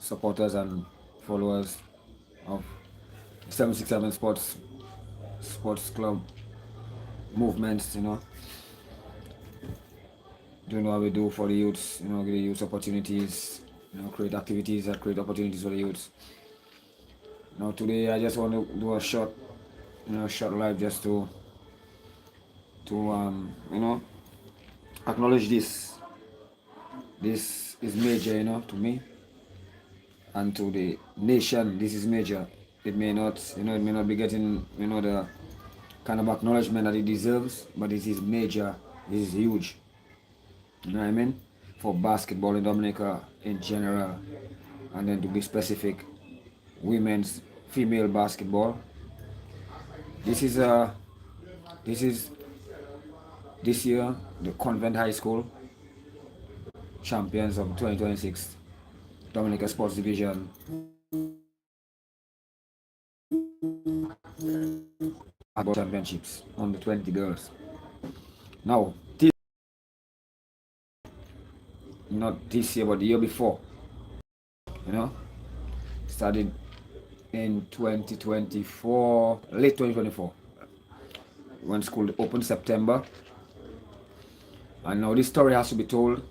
supporters and followers of 767 Sports Club movements, doing what we do for the youths, give the youths opportunities, create activities that create opportunities for the youths. Now today I just want to do a short live just to acknowledge this. This is major, to me and to the nation. This is major. It may not be getting, the kind of acknowledgement that it deserves, but it is major. This is huge. You know what I mean? For basketball in Dominica in general, and then to be specific, women's, female basketball. This is this year the Convent High School champions of 2026 Dominica Sports Division championships on the 20 girls. Now, not this year, but the year before, started in 2024, late 2024, when school opened September. And now this story has to be told,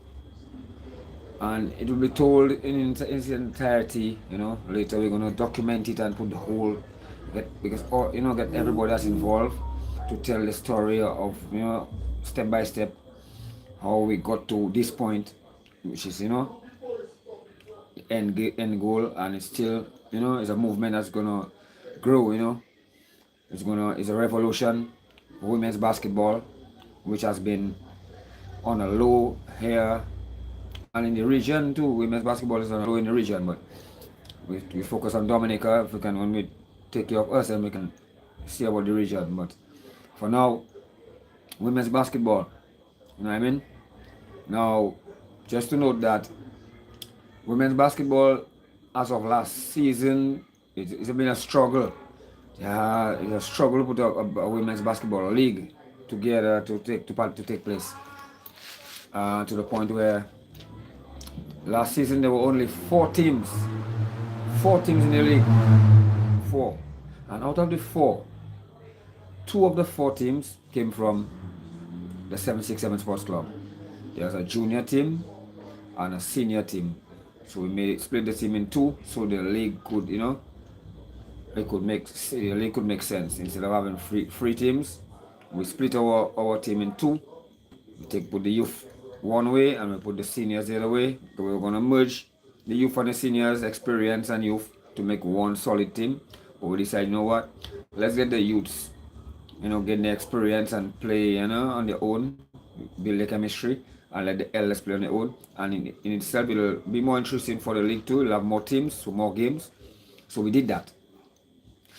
and it will be told in its entirety. Later we're going to document it and put the whole, get everybody that's involved to tell the story of, step by step, how we got to this point, which is, the end goal, and it's still, it's a movement that's gonna grow. It's a revolution for women's basketball, which has been on a low here and in the region too. Women's basketball is on a low in the region, but we focus on Dominica. If we can, when we take care of us, then we can see about the region. But for now, women's basketball, you know what I mean? Now, just to note that women's basketball, as of last season, it's been a struggle. Yeah, it's a struggle to put a women's basketball league together to take place. To the point where last season there were only 4 teams in the league. 4. And out of the 4, 2 of the 4 teams came from the 767 Sports Club. There's a junior team and a senior team. So we split the team in 2 so the league could, the league could make sense. Instead of having 3 teams, we split our team in 2. We put the youth one way and we put the seniors the other way. So we're gonna merge the youth and the seniors, experience and youth, to make one solid team. But we decided, what? Let's get the youths, get the experience and play, on their own, build the chemistry, and let the elders play on their own. And in itself, it'll be more interesting for the league too. It'll have more teams, so more games. So we did that.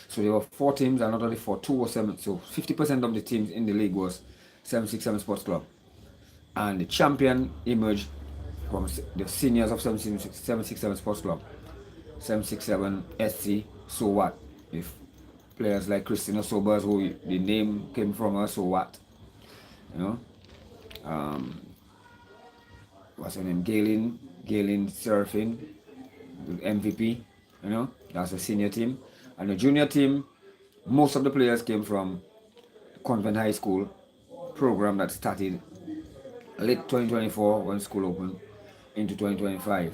So there were 4 teams, and not only 4, 2 or 7. So 50% of the teams in the league was 767 Sports Club. And the champion emerged from the seniors of 767 Sports Club. 767 SC, so what? If players like Christina Sobers, who the name came from her, so what? What's her name? Galen Surfing, MVP, that's the senior team. And the junior team, most of the players came from Convent High School program that started late 2024 when school opened into 2025.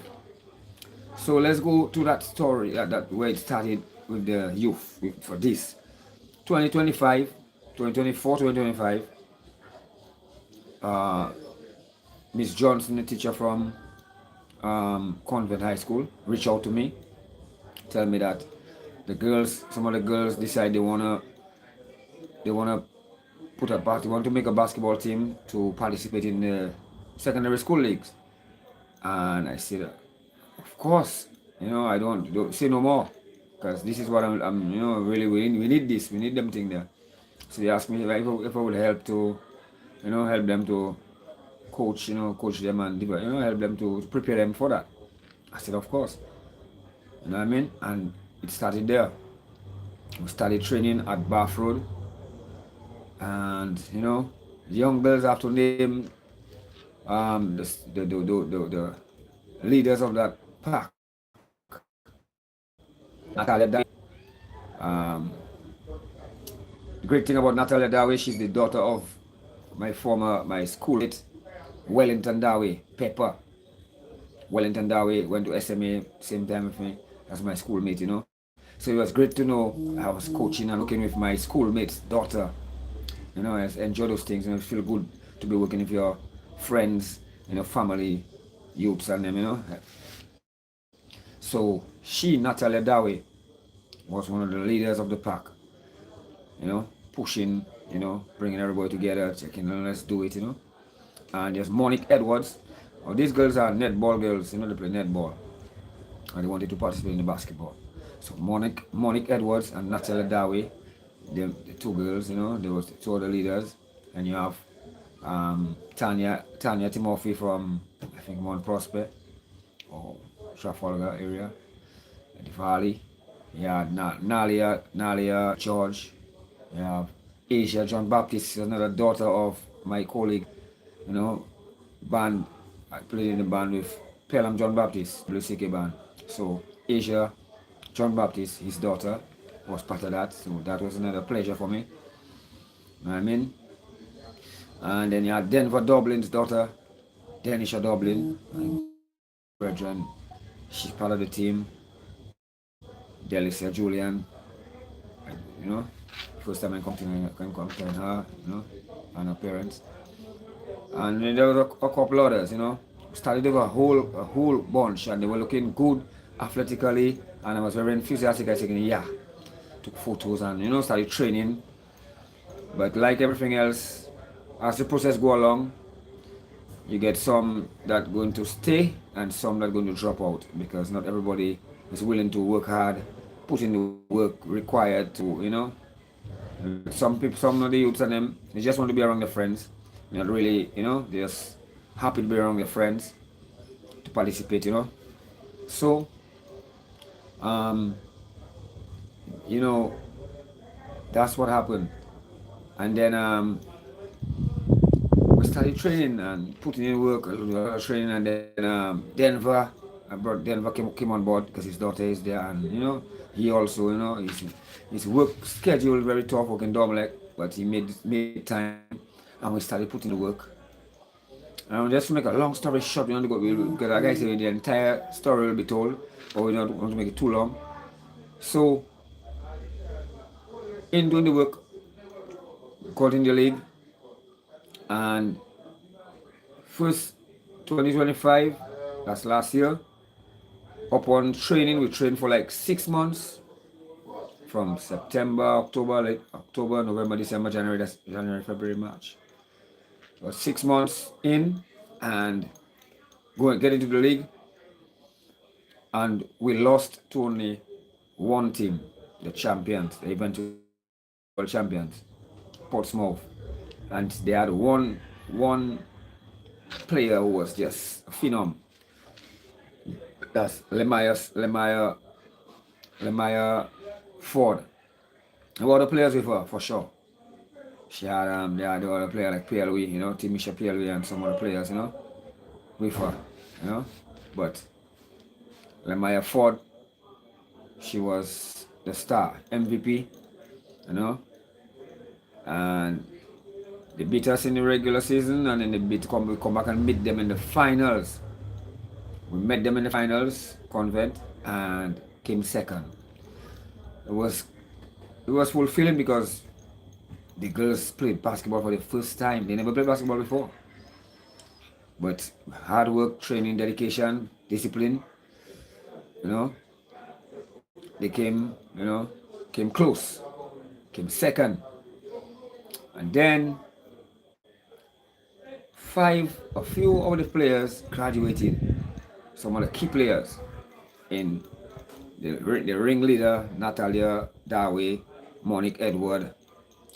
So let's go to that story, that where it started with the youth for this 2025. Miss Johnson, a teacher from Convent High School, reached out to me, tell me that some of the girls decide they wanna want to make a basketball team to participate in the secondary school leagues. And I said, of course, I don't say no more, because this is what I'm really, we need this, we need them thing there. So they asked me if I would help to, help them to coach them and help them to prepare them for that. I said, of course. You know what I mean? And it started there. We started training at Bath Road. And, the young girls have to name the leaders of that pack. Natalia Dawe. Um, Great thing about Natalia Dawe, she's the daughter of my schoolmate, Wellington Dawe, Pepper. Wellington Dawe went to SMA same time with me as my schoolmate. So it was great to know I was coaching and working with my schoolmate's daughter. I enjoy those things. It feel good to be working with your friends, family, youths and them. So she, Natalia Dawe, was one of the leaders of the pack, pushing, bringing everybody together, checking, let's do it. And there's Monique Edwards. Oh, these girls are netball girls, they play netball. And they wanted to participate in the basketball. So Monique Edwards and Natalia Dawe, the two girls, they were two of the leaders. And you have Tanya Timothy from, I think, Mount Prospect or Trafalgar area, the Valley. Yeah, Nalia George. Yeah, Asia John Baptist, another daughter of my colleague, you know, band. I played in the band with Pelham John Baptist, WCK band. So Asia John Baptist, his daughter, was part of that. So that was another pleasure for me. You know what I mean? And then you had Denver Dublin's daughter, Denisha Dublin, my brethren. She's part of the team. Delicia Julian, you know, first time I come to her, and her parents. And then there was a couple others. Started with a whole bunch, and they were looking good athletically, and I was very enthusiastic. I said, yeah, took photos and started training. But like everything else, as the process go along, you get some that going to stay and some that going to drop out because not everybody is willing to work hard, put in the work required to. Some people, some of the youths and them, they just want to be around their friends. Not really, they're just happy to be around their friends to participate. So, um, you know, that's what happened. And then we started training and putting in work, a lot of training, and then Denver, I brought Denver came on board because his daughter is there, and he also, his work schedule very tough working Domlek, but he made time, and we started putting the work. And just to make a long story short, because like I said, the entire story will be told, but we don't want to make it too long. So, in doing the work, got in the league, and first 2025, that's last year. Upon training, we trained for like 6 months from September, October, November, December, January, February, March. So 6 months in and get into the league, and we lost to only one team, the champions, the eventual champions, Portsmouth, and they had one player who was just a phenom. That's Lemaya Ford. There were other players with her, for sure. She had they had other players like PLW, Timisha PLW and some other players, with her. But Lemaya Ford, she was the star, MVP, and they beat us in the regular season, and then we come back and meet them in the finals. We met them in the finals, Convent, and came second. It was fulfilling because the girls played basketball for the first time. They never played basketball before. But hard work, training, dedication, discipline, they came close, came second. And then a few of the players graduated. Some of the key players in the ringleader, Natalia Dawe, Monique Edward,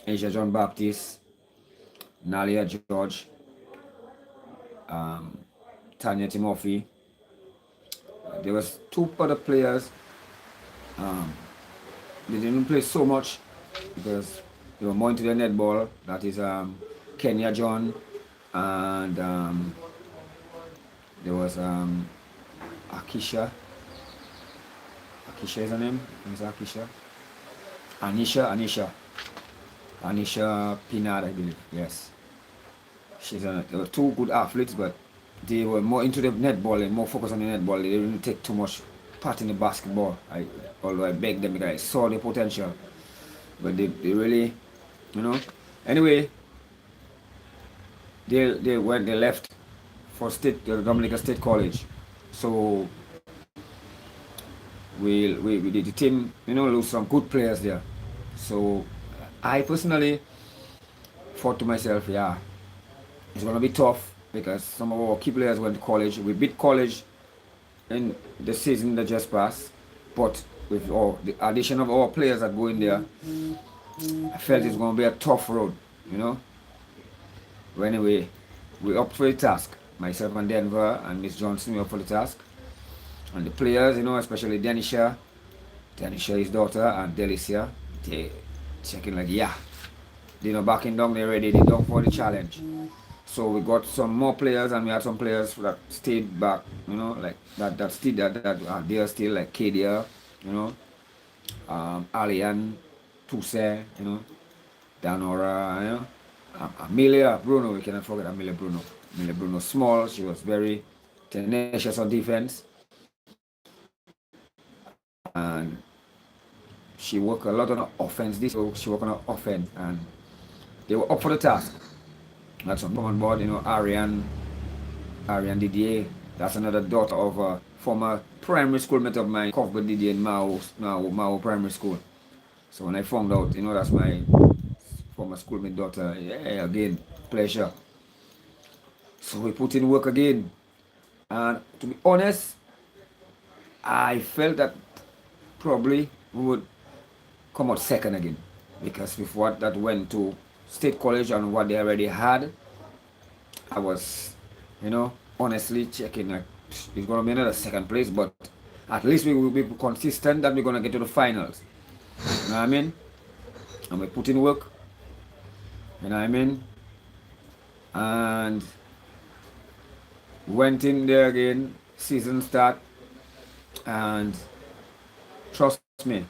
Asia John Baptist, Nalia George, Tanya Timothy. There was two other players. They didn't play so much because they were more into the netball. That is Kenya John, and there was Akisha Akisha is her name. Is it Akisha? Anisha Pinard, I believe. Yes. They were two good athletes, but they were more into the netball and more focused on the netball. They didn't take too much part in the basketball. Although I begged them because I saw the potential, but they really, you know. Anyway, they left for Dominica State College, so the team, lose some good players there. So I personally thought to myself, yeah, it's gonna be tough because some of our key players went to college. We beat college in the season that just passed, but with the addition of our players that go in there, I felt it's gonna be a tough road. But anyway, we up for the task. Myself and Denver and Miss Johnson, we up for the task. And the players, especially Denisha, his daughter, and Delicia, they checking like, yeah, they're not backing down, they're ready, they're down for the challenge. So we got some more players, and we had some players that stayed back, like that are there still, like Kadia, Alian, Tuse, Danora, Amelia Bruno, we cannot forget Amelia Bruno. Amelia Bruno, small, she was very tenacious on defense. And she worked a lot on offense. She worked on offense, and they were up for the task. That's some on board, Ariane Didier. That's another daughter of a former primary schoolmate of mine, Cuthbert Didier in Mao Primary School. So when I found out, that's my former schoolmate daughter, yeah, again, pleasure. So we put in work again. And to be honest, I felt that probably we would come out second again, because with what that went to State College and what they already had, I was, honestly checking like it's going to be another second place, but at least we will be consistent that we're going to get to the finals. You know what I mean? And we put in work. You know what I mean? And went in there again, season start, and trust me,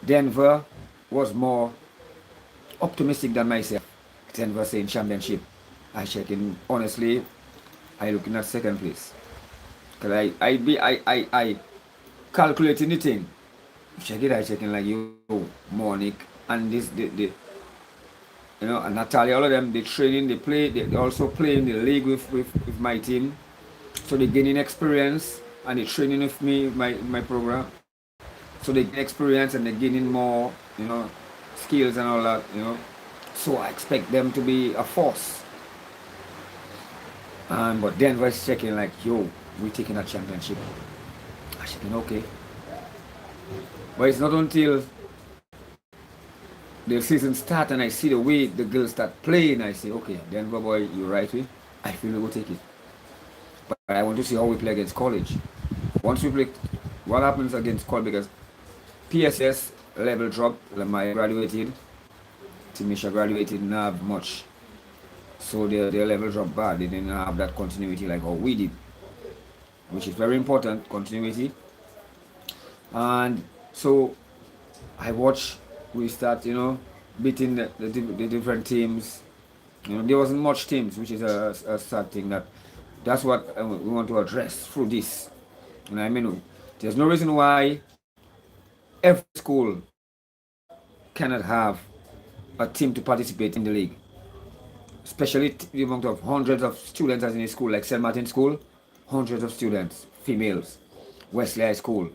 Denver was more optimistic than myself. Denver saying championship. I checking, honestly, I looking at second place. Cause I calculating the thing. I checking like you, Monique, and and Natalia, all of them, they training, they play, they also play in the league with my team. So they gaining experience and they training with me, my program. So they get experience and they're gaining more, skills and all that, So I expect them to be a force. But Denver is checking like, yo, we're taking a championship. I'm checking, okay. But it's not until the season start and I see the way the girls start playing, I say, okay, Denver boy, you're right way. I feel we will take it. But I want to see how we play against college. Once we play, what happens against college, because PSS level drop, Lamai graduated, Timisha graduated, didn't have much. So their level dropped bad. They didn't have that continuity like how we did, which is very important, continuity. And so I watch, we start, beating the different teams. There wasn't much teams, which is a sad thing. That's what we want to address through this. I mean, there's no reason why every school cannot have a team to participate in the league. Especially the amount of hundreds of students as in a school, like St. Martin School, hundreds of students, females. Wesley High School,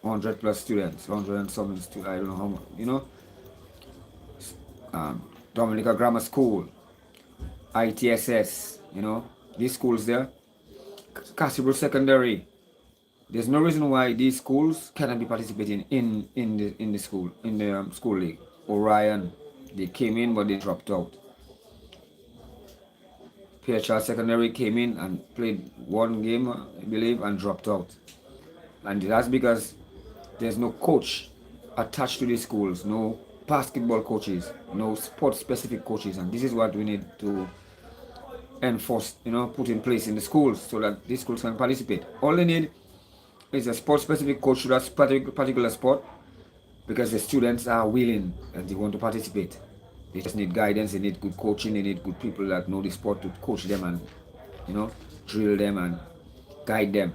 100 plus students, 100 and something students, I don't know how much, Dominica Grammar School, ITSS, these schools there. Cassibro Secondary. There's no reason why these schools cannot be participating in the school league. Orion, they came in but they dropped out. PHR Secondary came in and played one game, I believe, and dropped out. And that's because there's no coach attached to these schools, no basketball coaches, no sport-specific coaches, and this is what we need to enforce, put in place in the schools so that these schools can participate. All they need it's a sport specific coach to that particular sport, because the students are willing and they want to participate. They just need guidance, they need good coaching, they need good people that know the sport to coach them and, you know, drill them and guide them.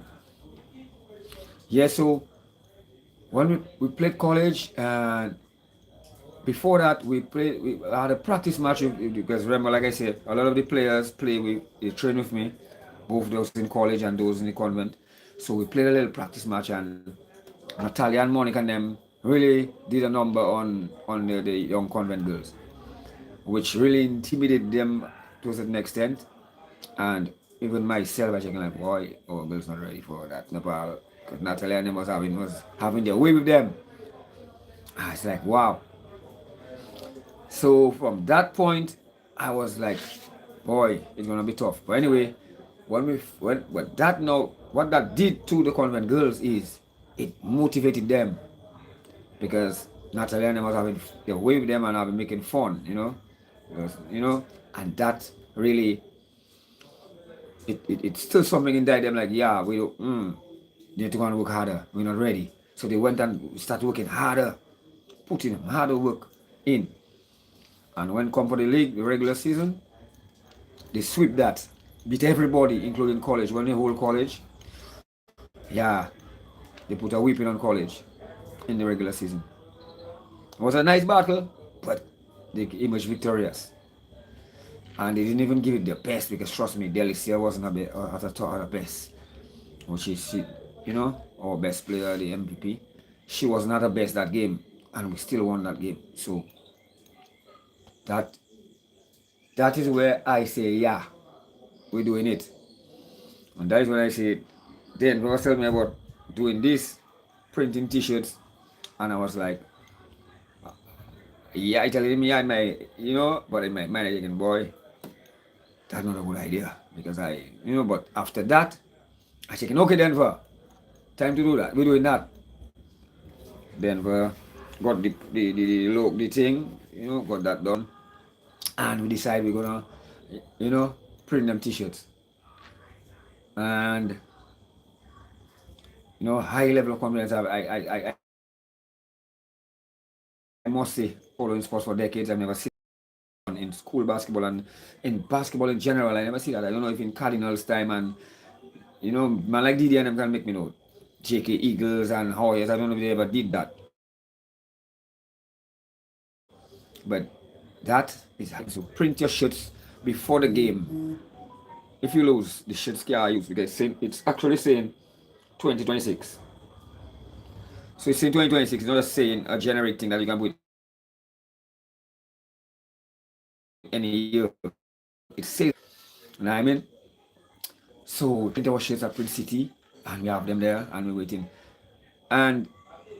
Yeah, so when we played college, and before that we had a practice match because remember, like I said, a lot of the players they train with me, both those in college and those in the convent. So we played a little practice match, and Natalia and Monica and them really did a number on the young convent girls, which really intimidated them to a certain extent. And even myself, I thinking like, boy, our girls not ready for that Nepal, because Natalia and them was having their way with them. I was like, wow. So from that point, I was like, boy, it's gonna be tough. But anyway, what that did to the convent girls is it motivated them, because Natalia and them was having their way with them and having making fun, and that really it's still something inside them like, yeah, we need to go and work harder. We're not ready. So they went and started working harder, putting harder work in. And when come for the league, the regular season, they sweep that, beat everybody, including college. When they hold college, yeah, they put a whipping on college in the regular season. It was a nice battle, but they emerged victorious. And they didn't even give it their best, because trust me, Delicia wasn't at the best. Which is, our best player, the MVP. She was not the best that game, and we still won that game. So that that is where I say, yeah, we're doing it. And that is when I say, then was telling me about doing this, printing t-shirts, and I was like, yeah, I telling me, yeah, but in my mind, I thinking, boy, that's not a good idea, because but after that, I thinking, okay, Denver, time to do that. We're doing that. Denver got the thing, got that done, and we decide we're gonna, print them t-shirts, and high level of confidence. I must say, following sports for decades, I've never seen in school basketball and in basketball in general. I never see that. I don't know if in Cardinals time, and man like Didi and them can make me know. JK Eagles and Hoyas, I don't know if they ever did that. But that is how to print your shirts before the game. If you lose, the shirts can use, because it's actually saying 2026. So it's saying 2026, it's not just saying a generic thing that you can put any year. It says, you know what I mean? So print our shirts at Print City, and we have them there, and we're waiting. And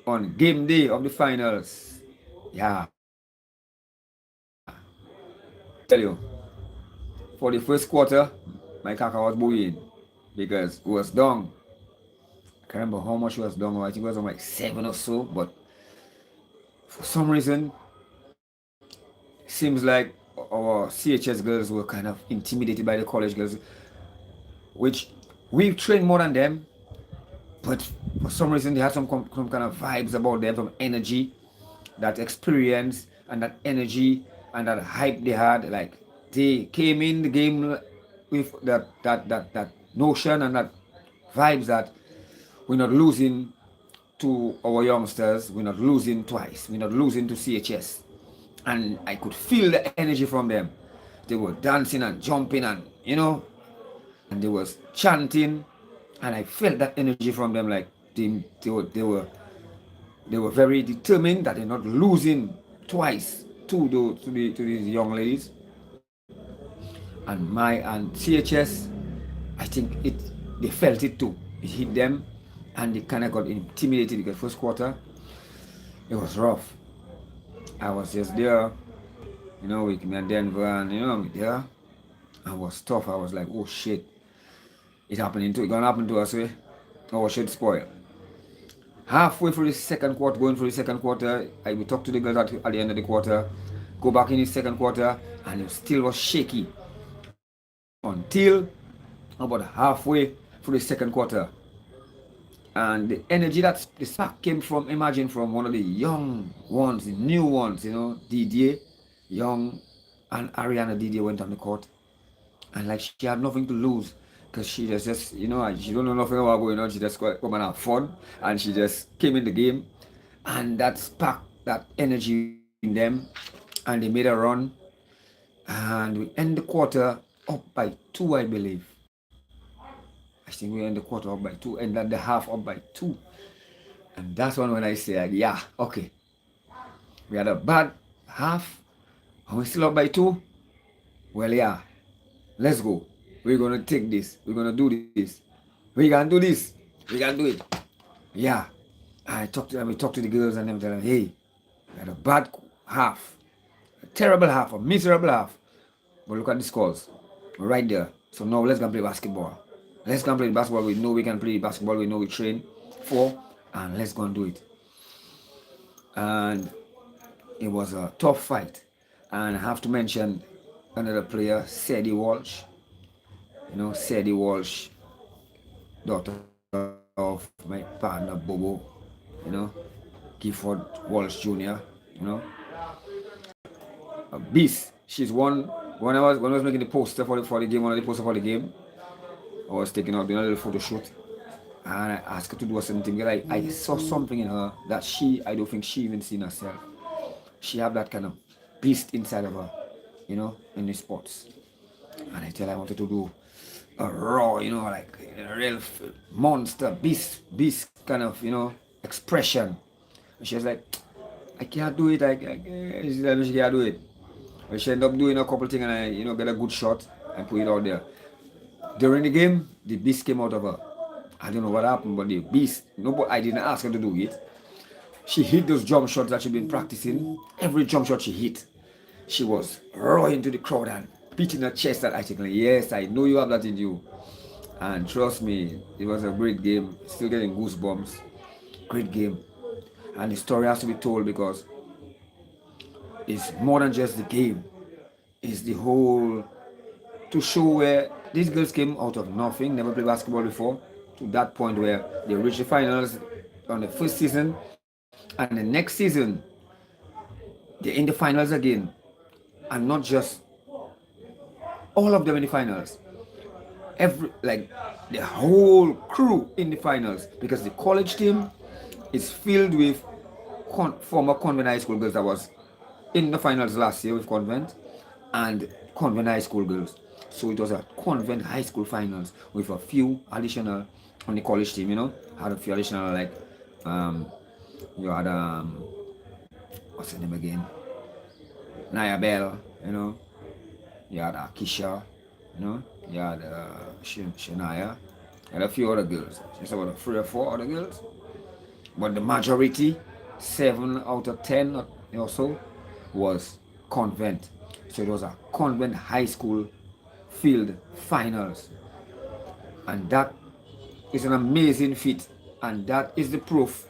on game day of the finals, yeah, tell you, for the first quarter, my kaka was buoying, because it was down. I can't remember how much it was down. I think it was on like 7 or so, but for some reason, seems like our CHS girls were kind of intimidated by the college girls, which we trained more than them, but for some reason they had some kind of vibes about them, some energy, that experience and that energy and that hype they had. Like, they came in the game with that notion and that vibes that we're not losing to our youngsters, we're not losing twice, we're not losing to CHS. And I could feel the energy from them. They were dancing and jumping, and and they was chanting, and I felt that energy from them. Like, they were very determined that they're not losing twice to these young ladies. And CHS, I think they felt it too. It hit them, and they kind of got intimidated, because first quarter it was rough. I was just there, with me and Denver, and I'm there. I was tough. I was like, oh shit, it's gonna happen to us. Our shit spoil. Halfway through the second quarter, going through the second quarter, I would talk to the girls at the end of the quarter, go back in the second quarter, and it still was shaky until about halfway through the second quarter. And the energy that the spark came from, imagine from one of the young ones, the new ones, Didier, Young, and Ariana Didier went on the court. And like she had nothing to lose because she just, she don't know nothing about going on. She just come and have fun. And she just came in the game. And that sparked that energy in them. And they made a run. And we end the quarter up by 2, I believe. I think we end the quarter up by 2, and then the half up by 2. And that's when I say, like, yeah, okay. We had a bad half, and we still up by 2. Well, yeah, let's go. We're gonna take this. We're gonna do this. We can do this. We can do it. Yeah. I talked to them. We talked to the girls and them. Tell them, hey, we had a bad half, a terrible half, a miserable half. But look at the scores. We're right there. So now let's go and play basketball. Let's go and play basketball. We know we can play basketball. We know we train for, and let's go and do it. And it was a tough fight. And I have to mention another player, Sadie Walsh. Sadie Walsh, daughter of my partner Bobo, you know, Gifford Walsh Jr., you know. A beast. She's one. When I was making the poster for the game, one of the poster for the game, I was doing a little photo shoot, and I asked her to do something. Like I saw something in her that I don't think she even seen herself. She have that kind of beast inside of her, in the sports. And I tell her I wanted to do a raw, like a real monster, beast kind of, expression. And she was like, I can't do it. She said she can't do it. But she ended up doing a couple things and I, get a good shot and put it out there. During the game, the beast came out of her. I don't know what happened, but the beast, but I didn't ask her to do it. She hit those jump shots that she'd been practicing. Every jump shot she hit, she was roaring to the crowd and beating her chest. That I think, yes, I know you have that in you. And trust me, it was a great game. Still getting goosebumps. Great game. And the story has to be told because it's more than just the game. It's the whole, to show where these girls came out of nothing, never played basketball before, to that point where they reached the finals on the first season, and the next season they're in the finals again, and not just all of them in the finals, the whole crew in the finals, because the college team is filled with former Convent High School girls that was in the finals last year with Convent, and Convent High School girls. So it was a Convent High School finals with a few additional on the college team, had a few additional, like, you had, what's her name again? Naya Bell, you had Akisha, you had Shania, and a few other girls. Just about 3 or 4 other girls. But the majority, 7 out of 10 or so, was Convent. So it was a Convent High School field finals. And that is an amazing feat. And that is the proof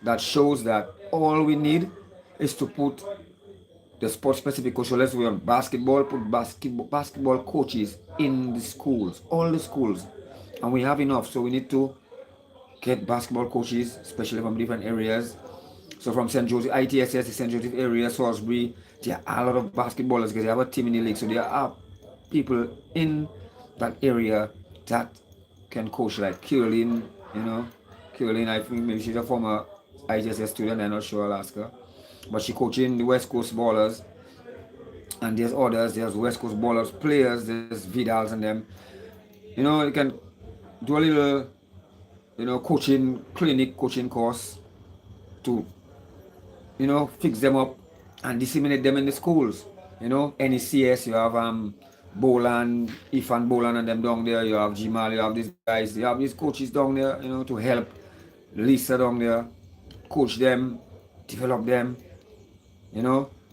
that shows that all we need is to put the sport-specific coach. So let's say on basketball, put basketball coaches in the schools, all the schools. And we have enough. So we need to get basketball coaches, especially from different areas. So from St. Joseph, ITSS, the St. Joseph area, Salisbury, there are a lot of basketballers because they have a team in the league. So there are people in that area that can coach, like Caroline, Caroline, I think maybe she's a former ITSS student, I'm not sure, Alaska. But she coaching the West Coast ballers. And there's others, there's West Coast ballers, players, there's Vidals and them. You can do a little, coaching clinic, coaching course to, fix them up and disseminate them in the schools. NECS, you have Boland, Ifan Boland and them down there, you have Jimal, you have these guys, you have these coaches down there, to help Lisa down there, coach them, develop them,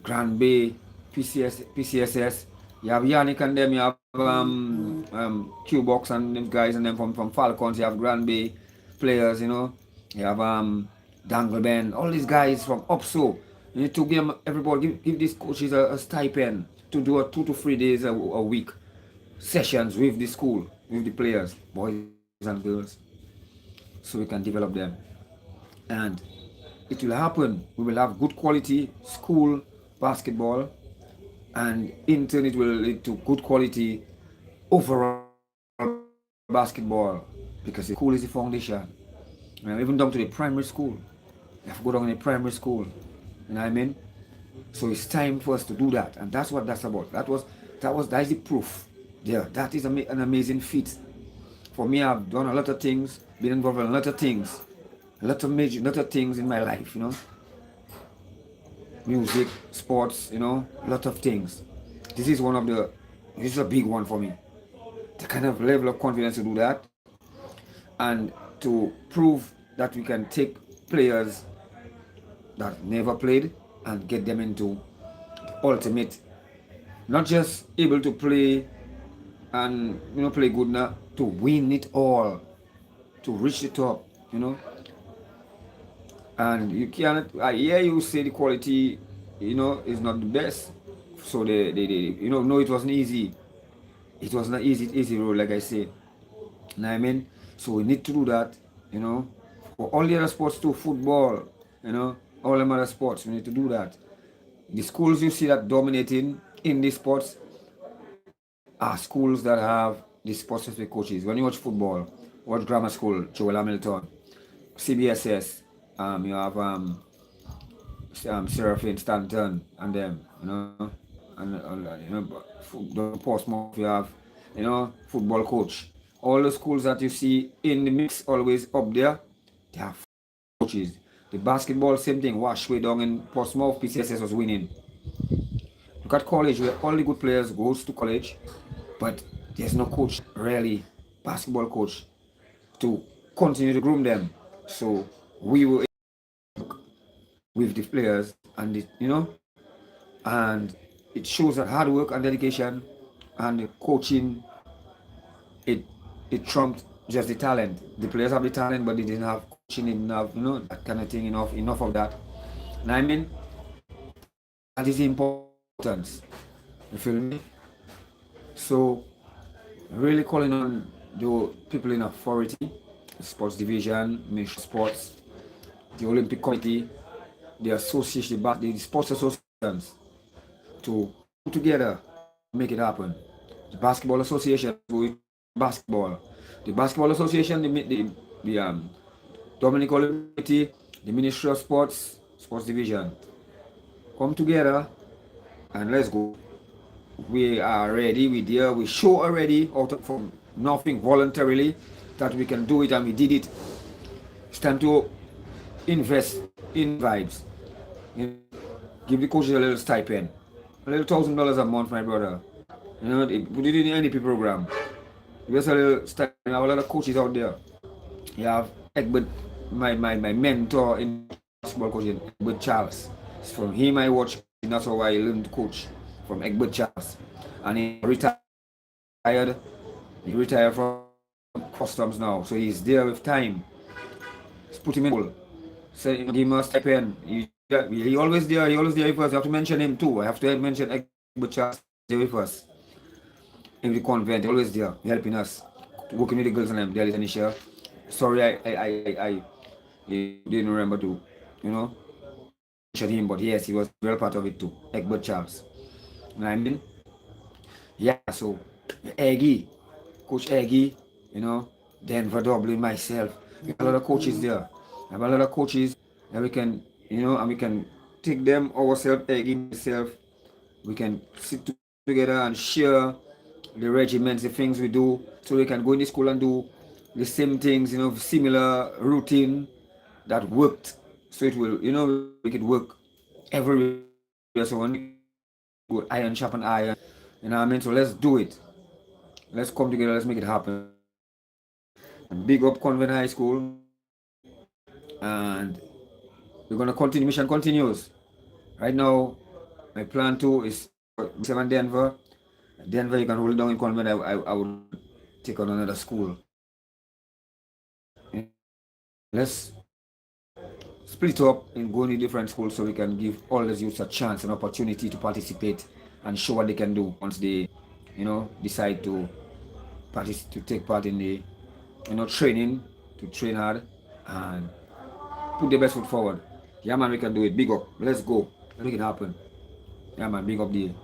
Grand Bay, PCSS, you have Yannick and them, you have Q-Box and them guys and them from Falcons, you have Grand Bay players, you have Dangleben, all these guys from UPSO. You need to give everybody, give these coaches a stipend to do a 2 to 3 days a week sessions with the school, with the players, boys and girls. so we can develop them. And it will happen. We will have good quality school basketball, and in turn it will lead to good quality overall basketball, because the school is the foundation. Even down to the primary school. You have to go down in the primary school. You know what I mean? So it's time for us to do that, and that's what that's about. That is the proof. Yeah, that is an amazing feat. For me, I've done a lot of things, been involved in a lot of things, lot of things in my life. Music, sports, a lot of things. This is this is a big one for me. The kind of level of confidence to do that, and to prove that we can take players that never played and get them into ultimate, not just able to play and play good now, to win it all, to reach the top. And you cannot, I hear you say the quality is not the best. So they no, it wasn't easy. It was not easy road, like I said. You know what I mean? So we need to do that, for all the other sports too, football, all the other sports, we need to do that. The schools you see that dominating in these sports are schools that have the sports specific coaches. When you watch football, watch grammar school, Joel Hamilton, CBSS, you have Seraphine Stanton and them, and Portsmouth, you have, football coach. All the schools that you see in the mix always up there, they have coaches. The basketball, same thing. Washway down in Portsmouth, PCSS was winning. Look at college, where all the good players goes to college, but there's no coach, really, basketball coach, to continue to groom them. So we will with the players, and and it shows that hard work and dedication and the coaching, it trumped just the talent. The players have the talent, but they didn't have coaching, didn't have that kind of thing, enough of that. And I mean, that is the importance. You feel me? So really calling on the people in authority, the sports division, Ministry of Sports, the Olympic Committee, the association, the sports associations, to come together, make it happen. The basketball association with basketball, the basketball association, the Dominica Committee, the Ministry of Sports, sports division, come together and let's go. We are ready. We there. We show already from nothing voluntarily that we can do it, and we did it. It's time to invest in vibes. Give the coaches a little stipend, a little $1,000 a month, my brother. We did it in NDP program. There's a little stipend. I have a lot of coaches out there. You have Egbert, my mentor in basketball coaching, Egbert Charles. It's from him I watch. That's how I learned to coach, from Egbert Charles. And he retired. He retired from customs now, so he's there with time. Just put him in school. Say, give him a stipend. He always there. He always there with us. I have to mention him too. I have to mention Egbert Charles there with us in the convent. Always there, helping us, working with the girls and them. There is an issue. Sorry, I didn't remember to, mention him, but yes, he was real part of it too. Egbert Charles. You know what I mean? Yeah, so Eggy, Coach Eggy, Denver Dublin, myself. We have a lot of coaches there. We have a lot of coaches that we can, and we can take them ourselves, Eggy, myself. We can sit together and share the regiments, the things we do, so we can go in the school and do the same things, similar routine that worked. So it will, make it work everywhere. So when go iron sharpen iron, you know what I mean? So let's do it. Let's come together, let's make it happen. And big up Convent High School. And we're gonna continue, mission continues. Right now, my plan too is 7 Denver. Denver, you can hold it down in Convent. I would take on another school. Let's split up and go in different schools so we can give all the youths a chance, an opportunity to participate and show what they can do once they, decide to take part in the, training, to train hard and put the best foot forward. Yeah, man, we can do it. Big up. Let's go. Make it happen. Yeah, man, big up deal.